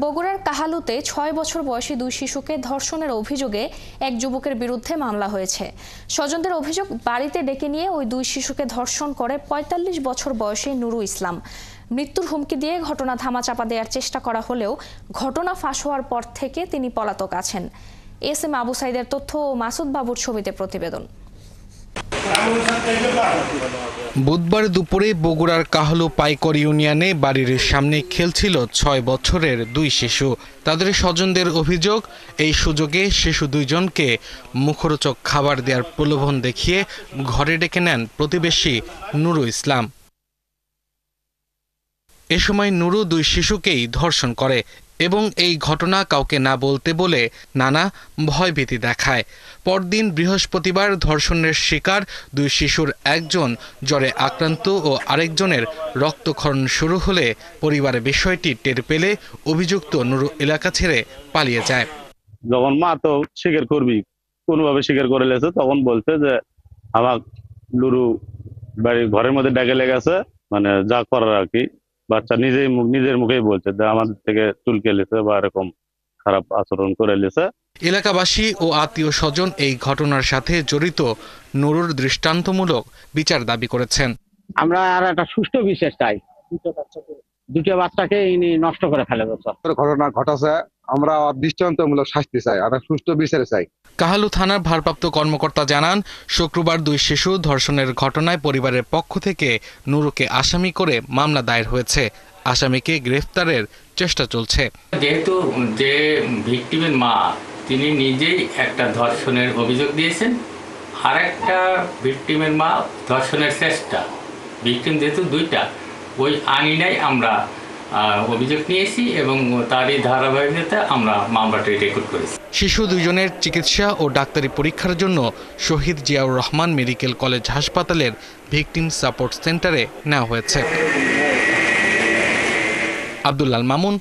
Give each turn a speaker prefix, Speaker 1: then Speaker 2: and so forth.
Speaker 1: বগুড়ার কাহালুতে ৬ বছর বয়সী দুই শিশুকে ধর্ষণের অভিযোগে এক যুবকের বিরুদ্ধে মামলা হয়েছে। স্বজনদের অভিযোগ, বাড়িতে ডেকে নিয়ে ওই দুই শিশুকে ধর্ষণ করে ৪৫ বছর বয়সী নুরু ইসলাম। মৃত্যুর হুমকি দিয়ে ঘটনা ধামাচাপা দেওয়ার চেষ্টা করা হলেও ঘটনা ফাঁস হওয়ার পর থেকে তিনি পলাতক আছেন। এস এম আবু সাইদের তথ্য ও মাসুদ বাবুর ছবিতে প্রতিবেদন।
Speaker 2: বুধবার দুপুরে বগুড়ার কাহলু পাইকর ইউনিয়নে বাড়ির সামনে খেলছিল ৬ বছরের দুই শিশু। তাদের স্বজনদের অভিযোগ, এই সুযোগে শিশু দুইজনকে মুখরোচক খাবার দেওয়ার প্রলোভন দেখিয়ে ঘরে ডেকে নেন প্রতিবেশী নুরু ইসলাম। এ সময় নুরু দুই শিশুকেই ধর্ষণ করে এবং এই ঘটনা কাউকে না বলতে বলে নানা ভয়ভীতি দেখায়। পরদিন বৃহস্পতিবার ধর্ষণের শিকার দুই শিশুর একজন জ্বরে আক্রান্ত ও আরেকজনের রক্তক্ষরণ শুরু হলে পরিবারের বিষয়টি টের পেলে অভিযুক্ত নুরু এলাকা ছেড়ে পালিয়ে যায়।
Speaker 3: যখন মা তো স্বীকার করবি, কোনোভাবে স্বীকার করে লেছে, তখন বলছে যে আমার নুরু বাড়ির ঘরের মধ্যে ডেকে লেগেছে, মানে যা করার আর কি। বাচ্চা নিজের মুখেই বলছে যে আমাদের থেকে চুলকে লেছে বা এরকম খারাপ আচরণ করে লেছে।
Speaker 2: এলাকাবাসী ও আত্মীয় স্বজন এই ঘটনার সাথে জড়িত নুরুর দৃষ্টান্তমূলক বিচার দাবি করেছেন।
Speaker 4: আমরা আর একটা সুষ্ঠু বিচার চাই। দুটো বাচ্চাকে ইনি নষ্ট করে ফেলে
Speaker 5: ঘটনা ঘটাছে, আমরা দৃষ্টান্তমূলক শাস্তি চাই আর সুষ্ঠু বিচার চাই।
Speaker 2: কাহালু থানার ভারপ্রাপ্ত কর্মকর্তা জানান, শুক্রবার দুই শিশু ধর্ষণের ঘটনায় পরিবারের পক্ষ থেকে নুরুকে আসামি করে মামলা দায়ের হয়েছে। আসামিকে গ্রেফতারের চেষ্টা চলছে।
Speaker 6: যেহেতু যে ভিকটিমের মা তিনি নিজেই একটা ধর্ষণের অভিযোগ দিয়েছেন, আর একটা ভিকটিমের মা ধর্ষণের চেষ্টা, ভিকটিম যেহেতু দুইটা, ওই আঙিনায় আমরা অভিযোগ নিয়েছি এবং তারই ধারাবাহিকতায় আমরা মামলাটি রেকর্ড করেছি।
Speaker 2: শিশু দুইজনের চিকিৎসা ও ডাক্তারি পরীক্ষার জন্য শহীদ জিয়াউর রহমান মেডিকেল কলেজ হাসপাতালের ভিকটিম সাপোর্ট সেন্টারে নেওয়া হয়েছে। আব্দুল্লাহ মামুন,